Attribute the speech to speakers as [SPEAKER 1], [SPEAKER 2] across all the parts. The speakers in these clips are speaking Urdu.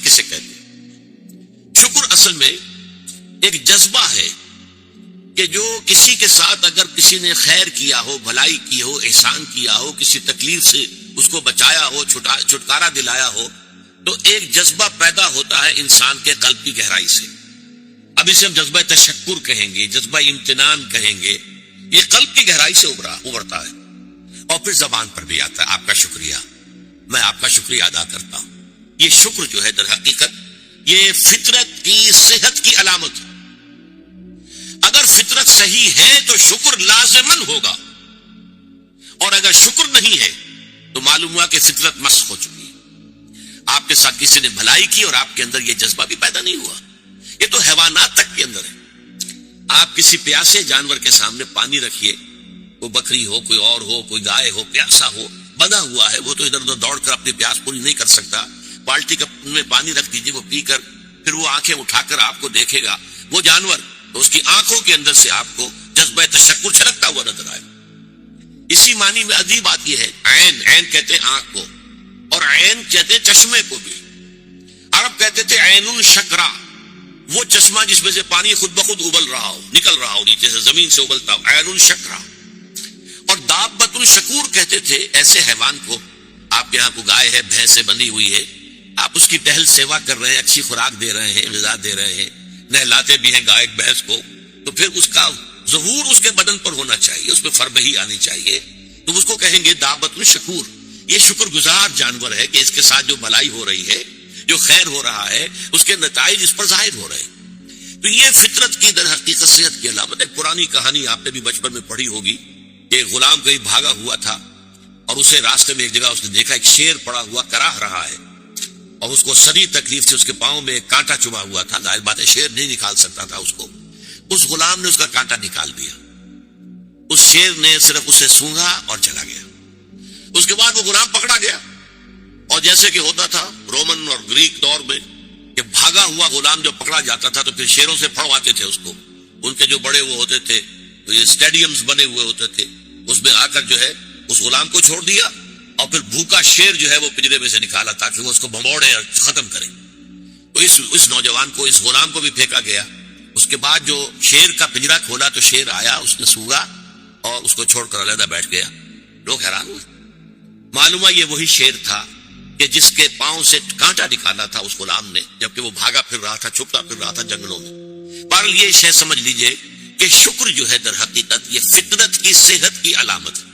[SPEAKER 1] کسے کہتے ہیں؟ شکر اصل میں ایک جذبہ ہے کہ جو کسی کے ساتھ اگر کسی نے خیر کیا ہو، بھلائی کی ہو، احسان کیا ہو، کسی تکلیف سے اس کو بچایا ہو، چھٹکارا دلایا ہو، تو ایک جذبہ پیدا ہوتا ہے انسان کے قلب کی گہرائی سے. اب اسے ہم جذبہ تشکر کہیں گے، جذبہ امتنان کہیں گے. یہ قلب کی گہرائی سے ابھرتا ہے اور پھر زبان پر بھی آتا ہے. آپ کا شکریہ، میں آپ کا شکریہ ادا کرتا ہوں. یہ شکر جو ہے در حقیقت یہ فطرت کی صحت کی علامت ہے. اگر فطرت صحیح ہے تو شکر لازماً ہوگا، اور اگر شکر نہیں ہے تو معلوم ہوا کہ فطرت مسخ ہو چکی ہے. آپ کے ساتھ کسی نے بھلائی کی اور آپ کے اندر یہ جذبہ بھی پیدا نہیں ہوا. یہ تو حیوانات تک کے اندر ہے. آپ کسی پیاسے جانور کے سامنے پانی رکھیے، کوئی بکری ہو، کوئی اور ہو، کوئی گائے ہو، پیاسا ہو، بندھا ہوا ہے، وہ تو ادھر ادھر دوڑ کر اپنی پیاس پوری نہیں کر سکتا. بالٹی میں پانی رکھ دیجیے، وہ پی کر پھر وہ آنکھیں اٹھا کر آپ کو دیکھے گا. وہ جانور تو اس کی آنکھوں کے اندر سے آپ کو جذبہ تشکر چھلکتا ہوا نظر آئے. اسی معنی میں عجیب بات یہ ہے، عین، عین کہتے ہیں آنکھ کو، اور عین کہتے ہیں چشمے کو بھی. عرب کہتے تھے عین الشکرا، وہ چشمہ جس میں سے پانی خود بخود ابل رہا ہو، نکل رہا ہو نیچے سے، زمین سے ابلتا ہو، عین الشکرا. اور دابۃ الشکور کہتے تھے ایسے حیوان کو. آپ کے یہاں کو گائے ہے، بھینس سے بندھی ہوئی ہے، آپ اس کی ٹہل سیوا کر رہے ہیں، اچھی خوراک دے رہے ہیں، غذا دے رہے ہیں، نہلاتے بھی ہیں گائے بھینس کو، تو پھر اس کا ظہور اس کے بدن پر ہونا چاہیے، اس پہ فربہی آنی چاہیے. تو اس کو کہیں گے دابۃ الشکور. یہ شکر گزار جانور ہے کہ اس کے ساتھ جو بھلائی ہو رہی ہے، جو خیر ہو رہا ہے، اس کے نتائج اس پر ظاہر ہو رہے ہیں. تو یہ فطرت کی در حقیقت صحت کی علامت ہے. پرانی کہانی آپ نے بھی بچپن میں پڑھی ہوگی کہ غلام کہیں بھاگا ہوا تھا اور اسے راستے میں ایک جگہ اس نے دیکھا ایک شیر پڑا ہوا کراہ رہا ہے، اور اس کو شدید تکلیف سے اس کے پاؤں میں ایک کانٹا چبھا ہوا تھا. ظاہر بات ہے شیر نہیں نکال سکتا تھا اس کو. اس غلام نے اس کا کانٹا نکال دیا. اس شیر نے صرف اسے سونگھا اور چلا گیا. اس کے بعد وہ غلام پکڑا گیا، اور جیسے کہ ہوتا تھا رومن اور گریک دور میں کہ بھاگا ہوا غلام جب پکڑا جاتا تھا تو پھر شیروں سے پھڑواتے تھے اس کو. ان کے جو بڑے وہ ہوتے تھے، تو یہ اسٹیڈیمز بنے ہوئے ہوتے تھے، اس میں آ کر جو ہے اس غلام کو چھوڑ دیا، اور پھر بھوکا شیر جو ہے وہ پنجرے میں سے نکالا تاکہ وہ اس کو بھموڑے اور ختم کرے. تو اس نوجوان کو، اس غلام کو بھی پھینکا گیا. اس کے بعد جو شیر کا پنجرا کھولا تو شیر آیا، اس نے سونگا اور اس کو چھوڑ کر علیحدہ بیٹھ گیا. لوگ حیران ہوئے. معلوم ہے یہ وہی شیر تھا کہ جس کے پاؤں سے کانٹا نکالا تھا اس غلام نے، جبکہ وہ بھاگا پھر رہا تھا، چھپتا پھر رہا تھا جنگلوں میں. بہرحال یہ شے سمجھ لیجئے کہ شکر جو ہے در حقیقت یہ فطرت کی صحت کی علامت ہے.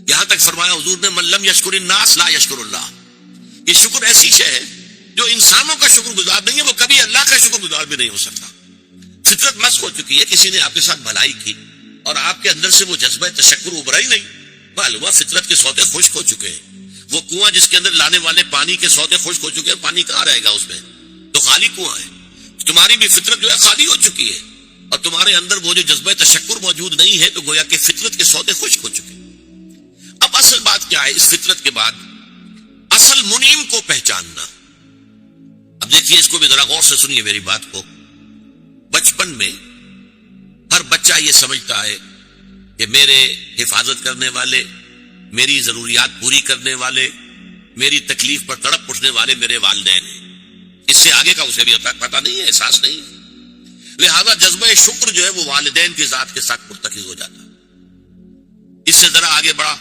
[SPEAKER 1] یہاں تک فرمایا حضور نے من لم یشکر الناس لا یشکر اللہ. یہ شکر ایسی شے ہے جو انسانوں کا شکر گزار نہیں ہے، وہ کبھی اللہ کا شکر گزار بھی نہیں ہو سکتا. فطرت مسخ ہو چکی ہے. کسی نے آپ کے ساتھ بھلائی کی اور آپ کے اندر سے وہ جذبہ تشکر ابھرا ہی نہیں، معلوم ہے فطرت کے سودے خشک ہو چکے ہیں. وہ کنواں جس کے اندر لانے والے پانی کے سودے خشک ہو چکے ہیں، پانی کہاں رہے گا اس میں؟ تو خالی کنواں ہے. تمہاری بھی فطرت جو ہے خالی ہو چکی ہے، اور تمہارے اندر وہ جو جذبہ تشکر موجود نہیں ہے، تو گویا کہ فطرت کے سودے خشک ہو چکے. اب اصل بات کیا ہے؟ اس فطرت کے بعد اصل منعم کو پہچاننا. اب دیکھیے، اس کو بھی ذرا غور سے سنیے میری بات کو. بچپن میں ہر بچہ یہ سمجھتا ہے کہ میرے حفاظت کرنے والے، میری ضروریات پوری کرنے والے، میری تکلیف پر تڑپ اٹھنے والے میرے والدین ہیں. اس سے آگے کا اسے بھی پتہ نہیں ہے، احساس نہیں ہے. لہذا جذبہ شکر جو ہے وہ والدین کی ذات کے ساتھ مرتکز ہو جاتا. اس سے ذرا آگے بڑھا،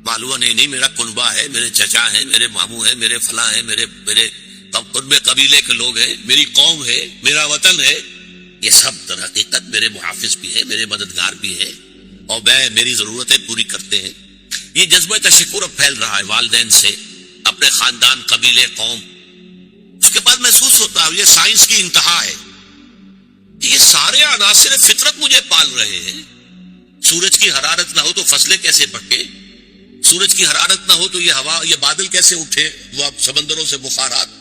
[SPEAKER 1] معلوم نہیں میرا کنبہ ہے، میرے چچا ہیں، میرے ماموں ہیں، میرے فلاں ہیں، میرے خود قبیلے کے لوگ ہیں، میری قوم ہے، میرا وطن ہے. یہ سب در حقیقت میرے محافظ بھی ہے، میرے مددگار بھی ہے، اور میری ضرورتیں پوری کرتے ہیں. یہ جذبہ تشکر اب پھیل رہا ہے والدین سے، اپنے خاندان، قبیلے، قوم. اس کے بعد محسوس ہوتا ہے یہ سائنس کی انتہا ہے کہ یہ سارے عناصر فطرت مجھے پال رہے ہیں. سورج کی حرارت نہ ہو تو فصلیں کیسے پکے؟ سورج کی حرارت نہ ہو تو یہ ہوا، یہ بادل کیسے اٹھے؟ وہ اب سمندروں سے بخارات.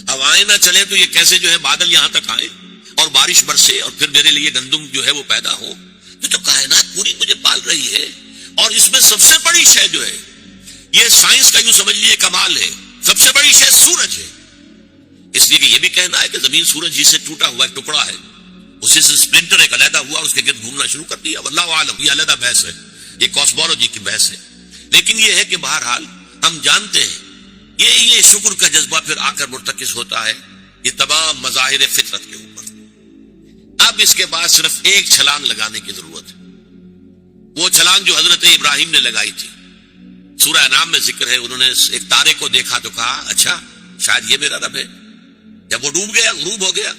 [SPEAKER 1] ہوائیں نہ چلے تو یہ کیسے جو ہے بادل یہاں تک آئے اور بارش برسے اور پھر میرے لیے گندم جو ہے وہ پیدا ہو. تو کائنات پوری مجھے پال رہی ہے. اور اس میں سب سے بڑی شے جو ہے، یہ سائنس کا یوں سمجھ لیے کمال ہے، سب سے بڑی شے سورج ہے. اس لیے کہ یہ بھی کہنا ہے کہ زمین سورج جس سے ٹوٹا ہوا ایک ٹکڑا ہے، اسی سے سپلنٹر ایک علیحدہ ہوا، اس کے گرد گھومنا شروع کر دیا. واللہ عالم، یہ علیحدہ بحث ہے، یہ کاسمولوجی کی بحث ہے. لیکن یہ ہے کہ بہرحال ہم جانتے ہیں یہ شکر کا جذبہ پھر آ کر مرتکز ہوتا ہے یہ تمام مظاہر فطرت کے اوپر. اب اس کے بعد صرف ایک چھلانگ لگانے کی ضرورت ہے. وہ چھلانگ جو حضرت ابراہیم نے لگائی تھی، سورہ انعام میں ذکر ہے، انہوں نے ایک تارے کو دیکھا تو کہا اچھا شاید یہ میرا رب ہے. جب وہ ڈوب گیا، غروب ہو گیا،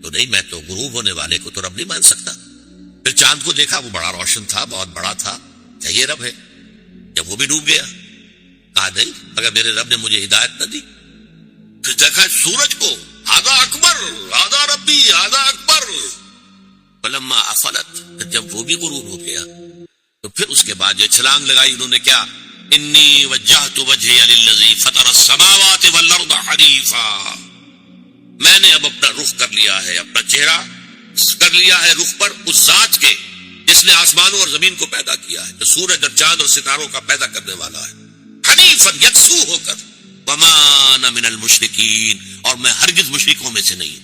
[SPEAKER 1] تو نہیں میں تو غروب ہونے والے کو تو رب نہیں مان سکتا. پھر چاند کو دیکھا، وہ بڑا روشن تھا، بہت بڑا تھا، کیا یہ رب ہے؟ جب وہ بھی ڈوب گیا، کہا نہیں اگر میرے رب نے مجھے ہدایت نہ دی. پھر دیکھا سورج کو، ہذا اکبر، ہذا ربی، ہذا اکبر. فلما افلت، جب وہ بھی غروب ہو گیا تو پھر اس کے بعد جو چھلانگ لگائی انہوں نے کیا، انی وجہت وجہی للذی فطر السماوات والارض حنیفا. میں نے اب اپنا رخ کر لیا ہے، اپنا چہرہ کر لیا ہے رخ پر اس ذات کے جس نے آسمانوں اور زمین کو پیدا کیا ہے، جو سورج اور چاند اور ستاروں کا پیدا کرنے والا ہے. حنیفا، یکسو ہو کر. وما انا من المشرکین، اور میں ہرگز مشرکوں میں سے نہیں.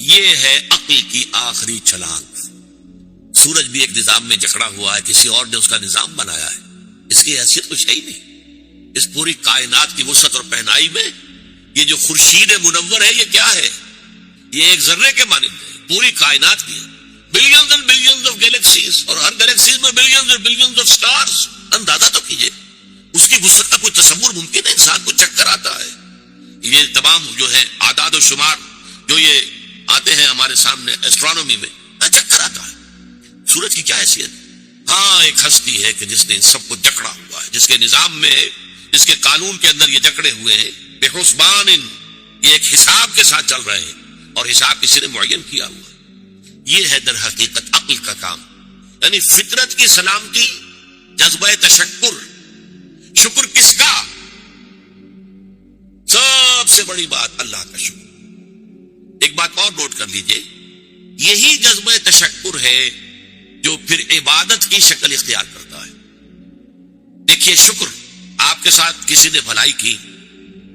[SPEAKER 1] یہ ہے عقل کی آخری چھلانگ. سورج بھی ایک نظام میں جکڑا ہوا ہے، کسی اور نے اس کا نظام بنایا ہے، اس کی حیثیت کچھ ہے ہی نہیں. اس پوری کائنات کی وسعت اور پہنائی میں یہ جو خورشید منور ہے یہ کیا ہے؟ یہ ایک ذرے کے مانند ہے. پوری کائنات کی billions and billions of galaxies, اور ہر گیلیکسیز میں billions and billions of stars. اندازہ تو کیجئے اس کی وسعت کا کوئی تصور ممکن ہے؟ انسان کو چکر آتا ہے. یہ تمام جو ہے اعداد و شمار جو یہ آتے ہیں ہمارے سامنے ایسٹرونومی میں، چکر آتا ہے. سورج کی کیا حیثیت؟ ہاں ایک ہستی ہے کہ جس نے ان سب کو جکڑا ہوا ہے، جس کے نظام میں، جس کے قانون کے اندر یہ جکڑے ہوئے ہیں. بے حسبان، یہ ایک حساب کے ساتھ چل رہے ہیں اور حساب کسی نے معین کیا ہوا ہے. یہ ہے در حقیقت عقل کا کام. یعنی فطرت کی سلامتی، جذبہ تشکر. شکر کس کا؟ سب سے بڑی بات اللہ کا شکر. ایک بات اور نوٹ کر لیجئے، یہی جذبہ تشکر ہے جو پھر عبادت کی شکل اختیار کرتا ہے. دیکھیے شکر، آپ کے ساتھ کسی نے بھلائی کی،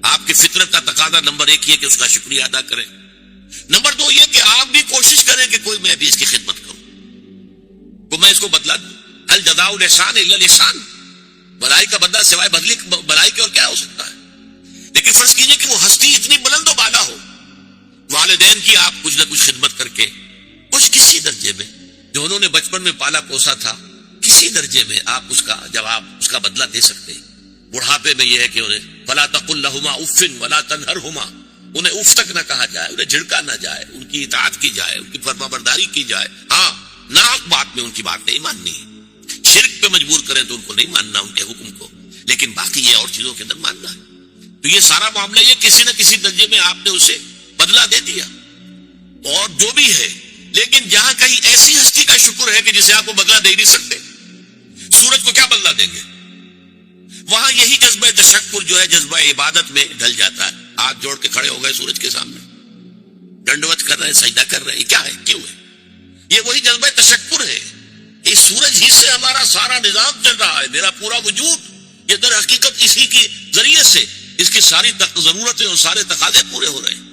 [SPEAKER 1] آپ کی فطرت کا تقاضا نمبر ایک یہ کہ اس کا شکریہ ادا کریں. نمبر دو یہ کہ آپ بھی کوشش کریں کہ کوئی میں بھی اس کی خدمت کروں، کو میں اس کو بدلا دوں. هل جزاء الاحسان الا الاحسان، بھلائی کا بدلہ سوائے بھلائی کے اور کیا ہو سکتا ہے؟ لیکن فرض کیجئے کہ وہ ہستی اتنی بلند و بالا ہو، والدین کی آپ کچھ نہ کچھ خدمت کر کے کچھ کسی درجے میں جو انہوں نے بچپن میں پالا پوسا تھا، کسی درجے میں آپ اس کا جواب، اس کا بدلہ دے سکتے ہیں. بڑھاپے میں یہ ہے کہ انہیں فلا تقل لهما اف ولا تنهرهما، انہیں اف تک نہ کہا جائے، انہیں جھڑکا نہ جائے، ان کی اطاعت کی جائے، ان کی فرما برداری کی جائے. ہاں ناحق بات میں ان کی بات نہیں ماننی ہے. شرک پہ مجبور کریں تو ان کو نہیں ماننا، ان کے حکم کو، لیکن باقی یہ اور چیزوں کے اندر ماننا ہے. تو یہ سارا معاملہ یہ کسی نہ کسی درجے میں آپ نے اسے بدلہ دے دیا اور جو بھی ہے. لیکن جہاں کہیں ایسی ہستی کا شکر ہے کہ جسے آپ کو بدلہ دے نہیں سکتے، سورج کو کیا بدلہ دیں گے؟ وہاں یہی جذبہ تشکر جو ہے جذبہ عبادت میں ڈھل جاتا ہے. ہاتھ جوڑ کے کھڑے ہو گئے سورج کے سامنے، ڈنڈوت کر رہے ہیں، سجدہ کر رہے ہیں. کیا ہے؟ کیوں ہے؟ یہ وہی جذبہ تشکر ہے. اس سورج ہی سے ہمارا سارا نظام چل رہا ہے، میرا پورا وجود یہ در حقیقت اسی کے ذریعے سے اس کی ساری ضرورتیں اور سارے تقاضے پورے ہو رہے ہیں.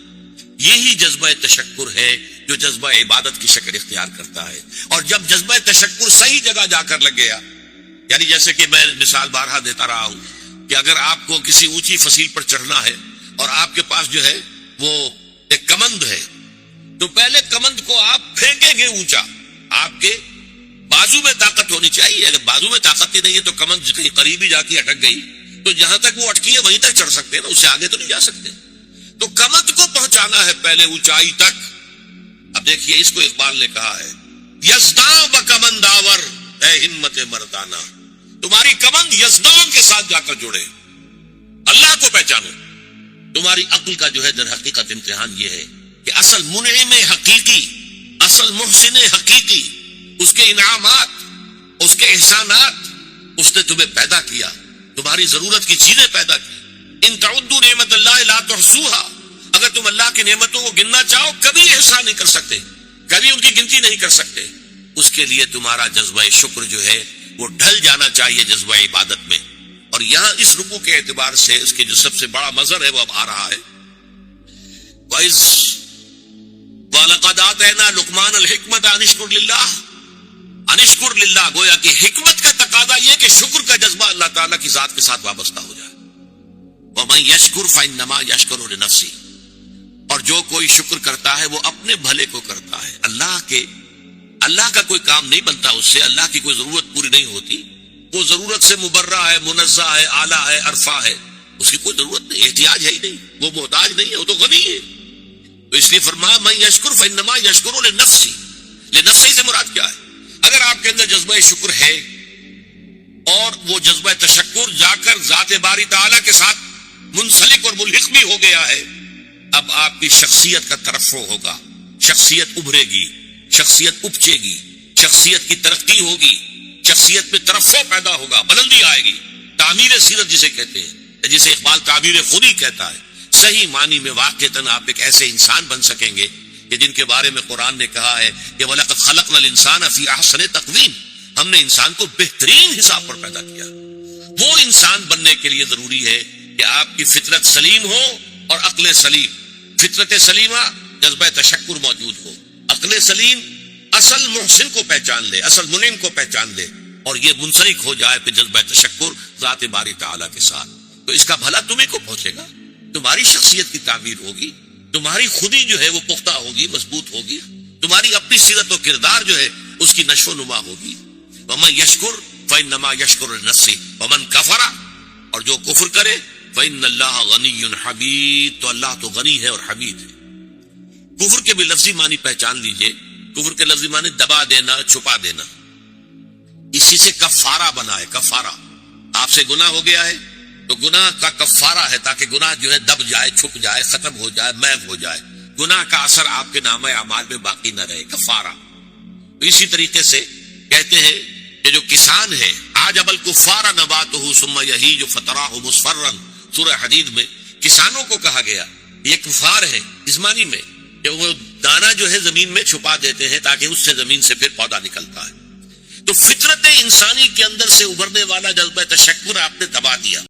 [SPEAKER 1] یہی جذبہ تشکر ہے جو جذبہ عبادت کی شکل اختیار کرتا ہے. اور جب جذبہ تشکر صحیح جگہ جا کر لگ گیا، یعنی جیسے کہ میں مثال بارہا دیتا رہا ہوں کہ اگر آپ کو کسی اونچی فصیل پر چڑھنا ہے اور آپ کے پاس جو ہے وہ ایک کمند ہے، تو پہلے کمند کو آپ پھینکیں گے اونچا. آپ کے بازو میں طاقت ہونی چاہیے. اگر بازو میں طاقت ہی نہیں ہے تو کمند کہیں قریبی جا کے اٹک گئی تو جہاں تک وہ اٹکی ہے وہیں تک چڑھ سکتے ہیں نا، اس سے آگے تو نہیں جا سکتے. تو کمند کو پہنچانا ہے پہلے اونچائی تک. اب دیکھیے اس کو اقبال نے کہا ہے، یزداں بکمند آور اے ہمت مردانہ. تمہاری کمند یزداں کے ساتھ جا کر جڑے، اللہ کو پہچانو. تمہاری عقل کا جو ہے در حقیقت امتحان یہ ہے کہ اصل منعم حقیقی، اصل محسن حقیقی، اس کے انعامات، اس کے احسانات، اس نے تمہیں پیدا کیا، تمہاری ضرورت کی چیزیں پیدا کی. ان تعدوا نعمت اللہ لا تحصوها، اگر تم اللہ کی نعمتوں کو گننا چاہو کبھی احسان نہیں کر سکتے، کبھی ان کی گنتی نہیں کر سکتے. اس کے لیے تمہارا جذبہ شکر جو ہے وہ ڈھل جانا چاہیے جذبہ عبادت میں. اور یہاں اس رکوع کے اعتبار سے اس کے جو سب سے بڑا مظہر ہے وہ اب آ رہا ہے. وَإِذْ وَلَقَدْ آتَيْنَا لُقْمَانَ الْحِكْمَةَ أَنِ اشْكُرْ لِلَّهِ، أَنِ اشْكُرْ لِلَّهِ. گویا کہ حکمت کا تقاضا یہ کہ شکر کا جذبہ اللہ تعالیٰ کی ذات کے ساتھ وابستہ ہو جائے. وَمَن يَشْكُرْ فَإِنَّمَا يَشْكُرُ لِنَفْسِهِ، اور جو کوئی شکر کرتا ہے وہ اپنے بھلے کو کرتا ہے. اللہ کا کوئی کام نہیں بنتا اس سے، اللہ کی کوئی ضرورت پوری نہیں ہوتی. وہ ضرورت سے مبرہ ہے، منزہ ہے، اعلیٰ ہے، عرفہ ہے، اس کی کوئی ضرورت نہیں، احتیاج ہے ہی نہیں، وہ محتاج نہیں ہے، وہ تو غنی ہے. تو اس لیے فرمایا من یشکر فإنما یشکر لنفسہ. لنفسہ سے مراد کیا ہے؟ اگر آپ کے اندر جذبہ شکر ہے اور وہ جذبہ تشکر جا کر ذات باری تعالیٰ کے ساتھ منسلک اور ملحق بھی ہو گیا ہے، اب آپ کی شخصیت کا ترفع ہوگا، شخصیت ابھرے گی، شخصیت اپچے گی، شخصیت کی ترقی ہوگی، شخصیت میں ترفع پیدا ہوگا، بلندی آئے گی. تعمیر سیرت جسے کہتے ہیں، جسے اقبال تعبیر خودی کہتا ہے. صحیح معنی میں واقعتاً آپ ایک ایسے انسان بن سکیں گے کہ جن کے بارے میں قرآن نے کہا ہے کہ وَلَقَدْ خَلَقْنَا الْإِنسَانَ فِي أَحْسَنِ تَقْوِيمٍ، ہم نے انسان کو بہترین حساب پر پیدا کیا. وہ انسان بننے کے لیے ضروری ہے کہ آپ کی فطرت سلیم ہو اور عقل سلیم. فطرت سلیمہ جذبہ تشکر موجود ہو، عقل سلیم اصل محسن کو پہچان لے، اصل منعم کو پہچان لے، اور یہ منسلک ہو جائے پھر جذبہ تشکر ذات باری تعالیٰ کے ساتھ. تو اس کا بھلا تمہیں کو پہنچے گا، تمہاری شخصیت کی تعمیر ہوگی، تمہاری خودی جو ہے وہ پختہ ہوگی، مضبوط ہوگی، تمہاری اپنی سیرت و کردار جو ہے اس کی نشو و نما ہوگی. وَمَن يَشْكُرْ فَإِنَّمَا يَشْكُرُ لِنَفْسِهِ وَمَن كَفَرَ، اور جو کفر کرے فَإِنَّ اللَّهَ غَنِيٌّ حَمِيدٌ، تو اللہ تو غنی ہے اور حمید ہے. کفر کے بھی لفظی معنی پہچان لیجئے. کفر کے لفظی معنی دبا دینا، چھپا دینا. اسی سے کفارہ بنا ہے. کفارہ، آپ سے گناہ ہو گیا ہے تو گناہ کا کفارہ ہے تاکہ گناہ جو ہے دب جائے، چھپ جائے، ختم ہو جائے، محو ہو جائے، گناہ کا اثر آپ کے نامہ اعمال میں باقی نہ رہے. کفارہ. تو اسی طریقے سے کہتے ہیں کہ جو کسان ہے عجب الکفار نباتہ ثم یہیج فتراہ مصفرا، سورہ حدید میں کسانوں کو کہا گیا. یہ کفار ہیں اس معنی میں کہ وہ دانہ جو ہے زمین میں چھپا دیتے ہیں تاکہ اس سے زمین سے پھر پودا نکلتا ہے. تو فطرت انسانی کے اندر سے ابھرنے والا جذبہ تشکر آپ نے دبا دیا.